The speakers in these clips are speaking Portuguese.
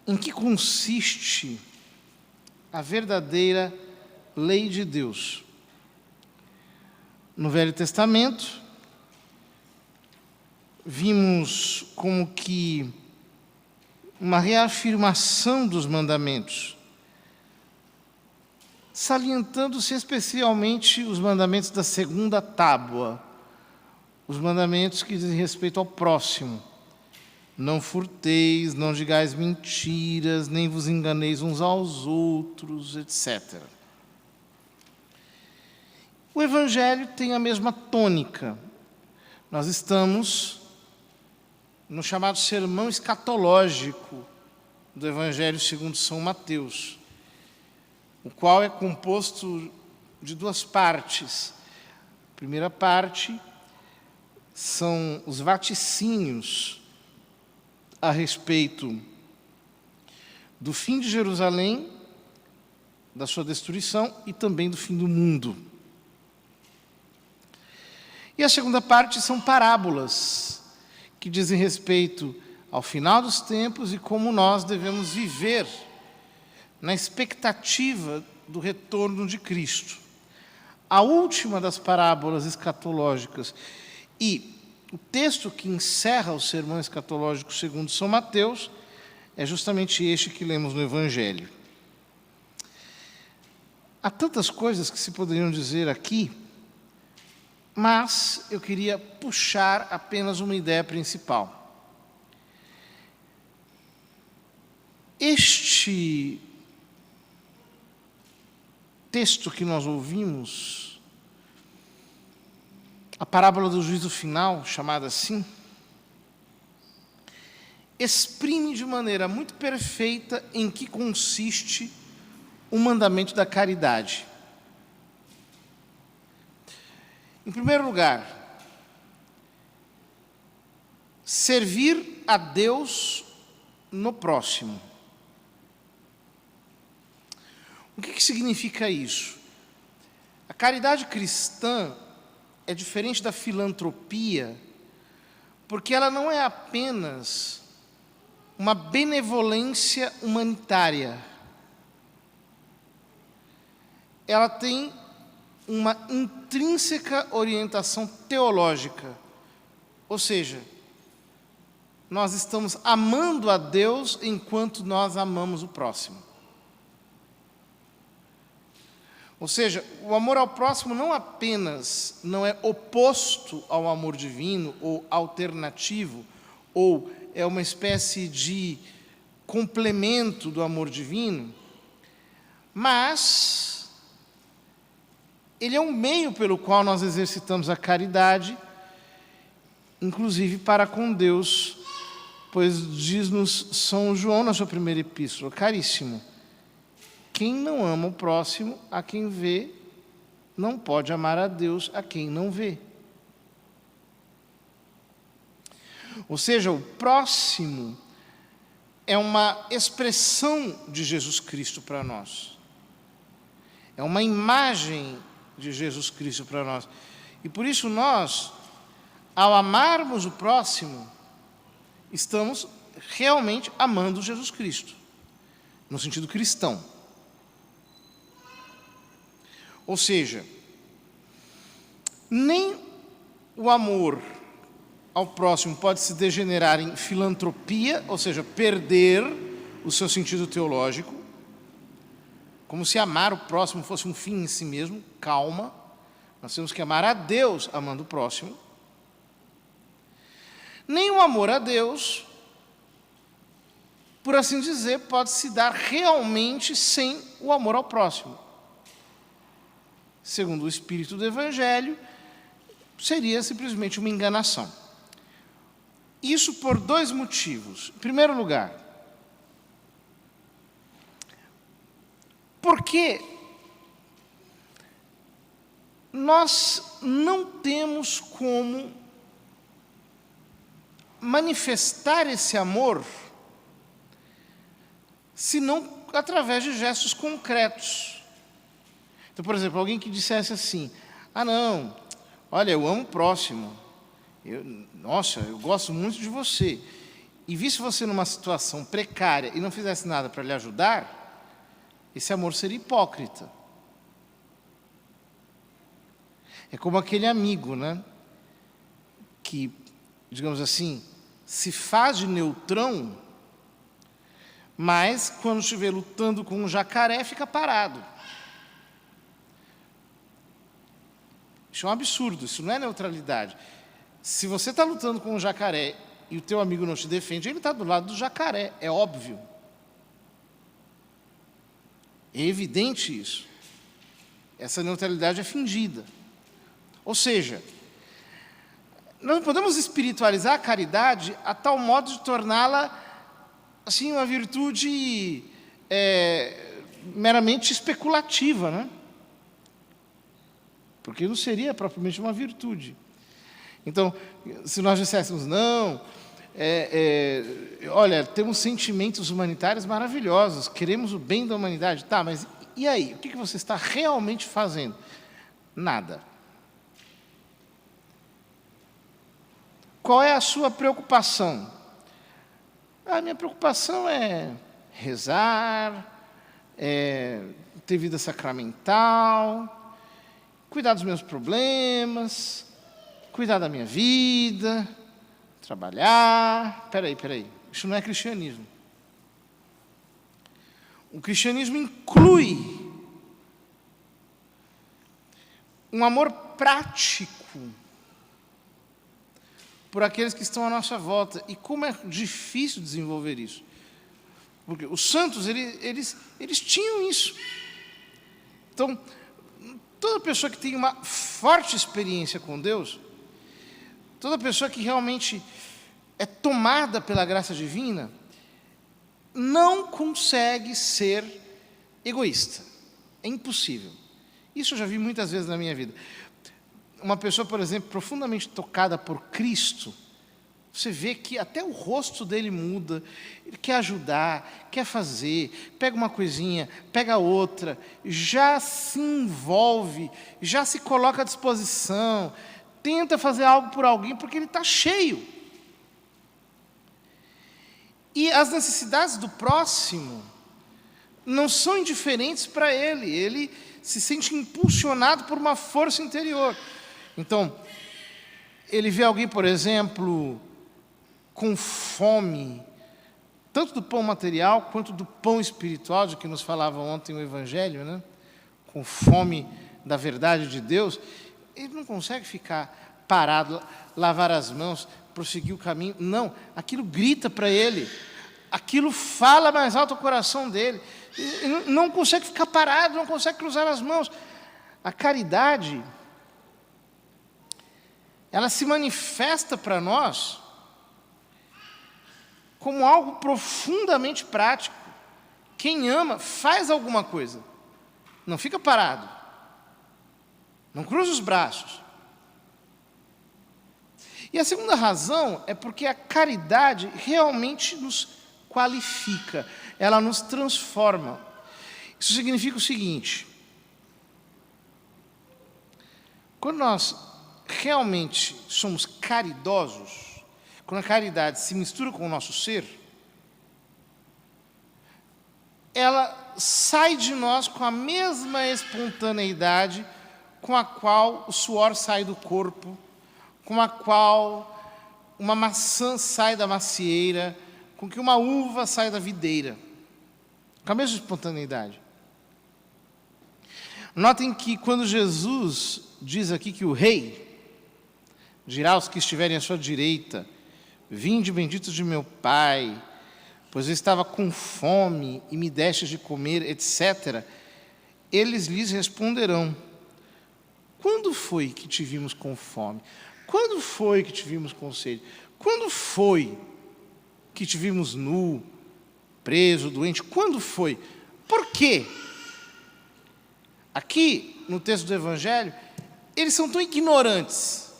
em que consiste a verdadeira lei de Deus. No Velho Testamento, vimos como que uma reafirmação dos mandamentos, salientando-se especialmente os mandamentos da segunda tábua, os mandamentos que dizem respeito ao próximo. Não furteis, não digais mentiras, nem vos enganeis uns aos outros, etc. O Evangelho tem a mesma tônica. Nós estamos no chamado sermão escatológico do Evangelho segundo São Mateus, o qual é composto de duas partes. A primeira parte são os vaticínios a respeito do fim de Jerusalém, da sua destruição e também do fim do mundo. E a segunda parte são parábolas, que dizem respeito ao final dos tempos e como nós devemos viver na expectativa do retorno de Cristo. A última das parábolas escatológicas e o texto que encerra o sermão escatológico segundo São Mateus é justamente este que lemos no Evangelho. Há tantas coisas que se poderiam dizer aqui, mas eu queria puxar apenas uma ideia principal. Este texto que nós ouvimos, a parábola do juízo final, chamada assim, exprime de maneira muito perfeita em que consiste o mandamento da caridade. Em primeiro lugar, servir a Deus no próximo. O que significa isso? A caridade cristã é diferente da filantropia, porque ela não é apenas uma benevolência humanitária. Ela tem uma intrínseca orientação teológica, ou seja, nós estamos amando a Deus enquanto nós amamos o próximo. Ou seja, o amor ao próximo não apenas não é oposto ao amor divino ou alternativo, ou é uma espécie de complemento do amor divino, mas ele é um meio pelo qual nós exercitamos a caridade, inclusive para com Deus, pois diz-nos São João na sua primeira epístola: caríssimo, quem não ama o próximo a quem vê, não pode amar a Deus a quem não vê. Ou seja, o próximo é uma expressão de Jesus Cristo para nós. É uma imagem de Jesus Cristo para nós. E por isso nós, ao amarmos o próximo, estamos realmente amando Jesus Cristo, no sentido cristão. Ou seja, nem o amor ao próximo pode se degenerar em filantropia, ou seja, perder o seu sentido teológico, como se amar o próximo fosse um fim em si mesmo. Calma, nós temos que amar a Deus amando o próximo. Nem o amor a Deus, por assim dizer, pode se dar realmente sem o amor ao próximo. Segundo o espírito do Evangelho, seria simplesmente uma enganação. Isso por dois motivos. Em primeiro lugar, porque nós não temos como manifestar esse amor senão através de gestos concretos. Então, por exemplo, alguém que dissesse assim: ah, não, olha, eu amo o próximo, nossa, eu gosto muito de você. e visse você numa situação precária e não fizesse nada para lhe ajudar, esse amor seria hipócrita. É como aquele amigo, né? Que, digamos assim, se faz de neutrão, mas quando estiver lutando com um jacaré, fica parado. Isso é um absurdo, isso não é neutralidade. Se você está lutando com um jacaré e o teu amigo não te defende, ele está do lado do jacaré, é óbvio. É evidente isso. Essa neutralidade é fingida. Ou seja, nós podemos espiritualizar a caridade a tal modo de torná-la assim, uma virtude meramente especulativa, né? Porque não seria propriamente uma virtude. Então, se nós disséssemos, não, olha, temos sentimentos humanitários maravilhosos, queremos o bem da humanidade, tá, mas e aí? O que você está realmente fazendo? Nada. Qual é a sua preocupação? A minha preocupação é rezar, ter vida sacramental, cuidar dos meus problemas, cuidar da minha vida, trabalhar. Peraí, isso não é cristianismo. O cristianismo inclui um amor prático por aqueles que estão à nossa volta. E como é difícil desenvolver isso. Porque os santos, eles tinham isso. Então, toda pessoa que tem uma forte experiência com Deus, toda pessoa que realmente é tomada pela graça divina, não consegue ser egoísta. É impossível. Isso eu já vi muitas vezes na minha vida. Uma pessoa, por exemplo, profundamente tocada por Cristo, você vê que até o rosto dele muda, ele quer ajudar, quer fazer, pega uma coisinha, pega outra, já se envolve, já se coloca à disposição, tenta fazer algo por alguém, porque ele está cheio. E as necessidades do próximo não são indiferentes para ele, ele se sente impulsionado por uma força interior. Então, ele vê alguém, por exemplo, com fome, tanto do pão material quanto do pão espiritual, de que nos falava ontem o Evangelho, né? Com fome da verdade de Deus, ele não consegue ficar parado, lavar as mãos, prosseguir o caminho. Não, aquilo grita para ele, aquilo fala mais alto ao coração dele. Ele não consegue ficar parado, não consegue cruzar as mãos. A caridade, ela se manifesta para nós como algo profundamente prático. Quem ama faz alguma coisa, não fica parado, não cruza os braços. E a segunda razão é porque a caridade realmente nos qualifica, ela nos transforma. Isso significa o seguinte: quando nós realmente somos caridosos, quando a caridade se mistura com o nosso ser, ela sai de nós com a mesma espontaneidade com a qual o suor sai do corpo, com a qual uma maçã sai da macieira, com que uma uva sai da videira, com a mesma espontaneidade. Notem que quando Jesus diz aqui que o rei dirá aos que estiverem à sua direita: vinde benditos de meu Pai, pois eu estava com fome e me destes de comer, etc. Eles lhes responderão: quando foi que te vimos com fome? Quando foi que te vimos com sede? Quando foi que te vimos nu, preso, doente? Quando foi? Por quê? Aqui, no texto do Evangelho, eles são tão ignorantes.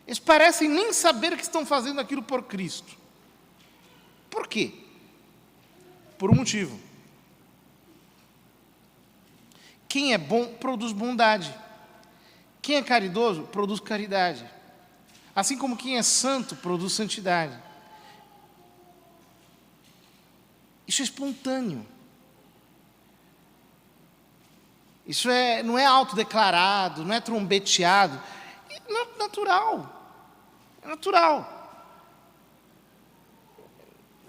Eles parecem nem saber que estão fazendo aquilo por Cristo. Por quê? Por um motivo. Quem é bom, produz bondade. Quem é caridoso, produz caridade. Assim como quem é santo, produz santidade. Isso é espontâneo. Isso não é autodeclarado, não é trombeteado. É natural. É natural.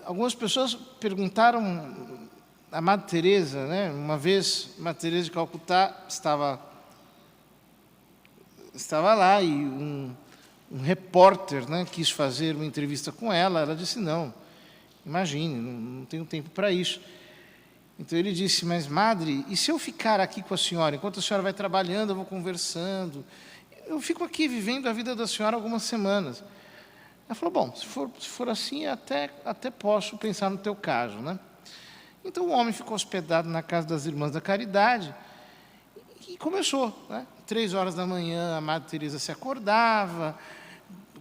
Algumas pessoas perguntaram a Madre Teresa, né? Uma vez, Madre Teresa de Calcutá estava lá e um repórter, né, quis fazer uma entrevista com ela. Ela disse, não, imagine, não tenho tempo para isso. Então ele disse, mas Madre, e se eu ficar aqui com a senhora? Enquanto a senhora vai trabalhando, eu vou conversando. Eu fico aqui vivendo a vida da senhora algumas semanas. Ela falou, bom, se for assim, até posso pensar no teu caso, né? Então o homem ficou hospedado na casa das Irmãs da Caridade e começou, né? 3 horas da manhã a Madre Teresa se acordava,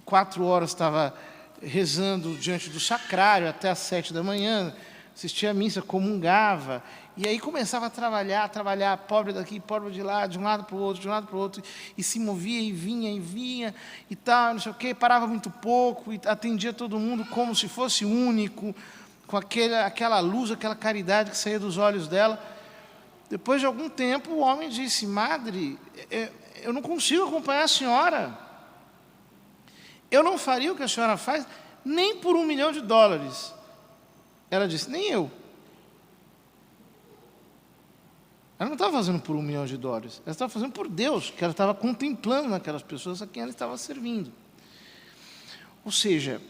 4 horas estava rezando diante do sacrário, até às 7 da manhã, assistia a missa, comungava, e aí começava a trabalhar, pobre daqui, pobre de lá, de um lado para o outro, e se movia e vinha, e tal, não sei o quê, parava muito pouco, e atendia todo mundo como se fosse único, com aquela luz, aquela caridade que saía dos olhos dela. Depois de algum tempo, o homem disse, Madre, eu não consigo acompanhar a senhora. Eu não faria o que a senhora faz, nem por $1 milhão. Ela disse, nem eu. Ela não estava fazendo por $1 milhão, ela estava fazendo por Deus, que ela estava contemplando naquelas pessoas a quem ela estava servindo. Ou seja,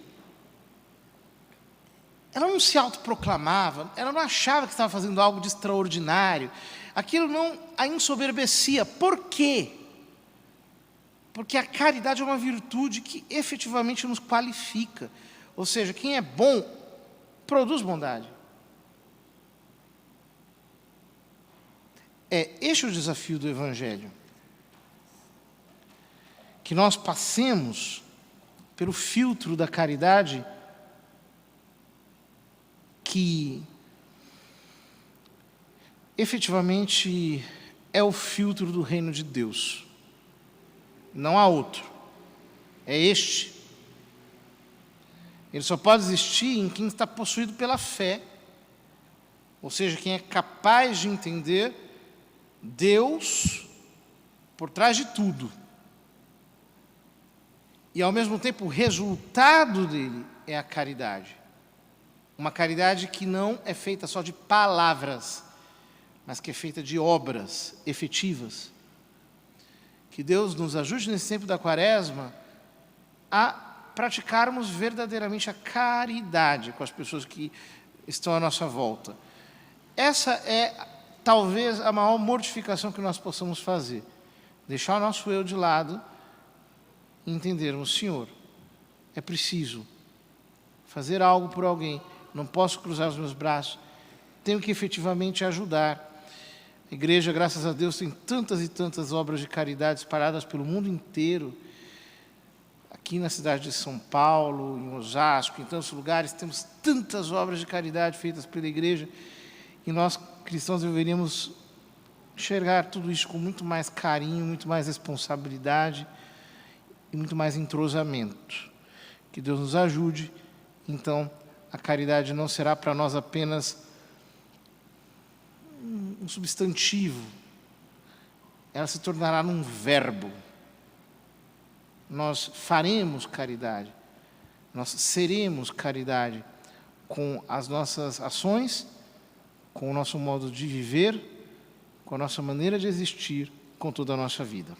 ela não se autoproclamava, ela não achava que estava fazendo algo de extraordinário, aquilo não a ensoberbecia. Por quê? Porque a caridade é uma virtude que efetivamente nos qualifica. Ou seja, quem é bom, produz bondade. Este é o desafio do Evangelho. Que nós passemos pelo filtro da caridade que efetivamente é o filtro do reino de Deus. Não há outro. É este. Ele só pode existir em quem está possuído pela fé. Ou seja, quem é capaz de entender Deus por trás de tudo. E, ao mesmo tempo, o resultado dele é a caridade. Uma caridade que não é feita só de palavras, mas que é feita de obras efetivas. Que Deus nos ajude nesse tempo da Quaresma a praticarmos verdadeiramente a caridade com as pessoas que estão à nossa volta. Essa é talvez a maior mortificação que nós possamos fazer. Deixar o nosso eu de lado e entendermos, Senhor, é preciso fazer algo por alguém, não posso cruzar os meus braços, tenho que efetivamente ajudar. A igreja, graças a Deus, tem tantas e tantas obras de caridade espalhadas pelo mundo inteiro. Aqui na cidade de São Paulo, em Osasco, em tantos lugares, temos tantas obras de caridade feitas pela igreja, e nós, cristãos, deveríamos enxergar tudo isso com muito mais carinho, muito mais responsabilidade e muito mais entrosamento. Que Deus nos ajude. Então, a caridade não será para nós apenas um substantivo, ela se tornará num verbo. Nós faremos caridade, nós seremos caridade com as nossas ações, com o nosso modo de viver, com a nossa maneira de existir, com toda a nossa vida.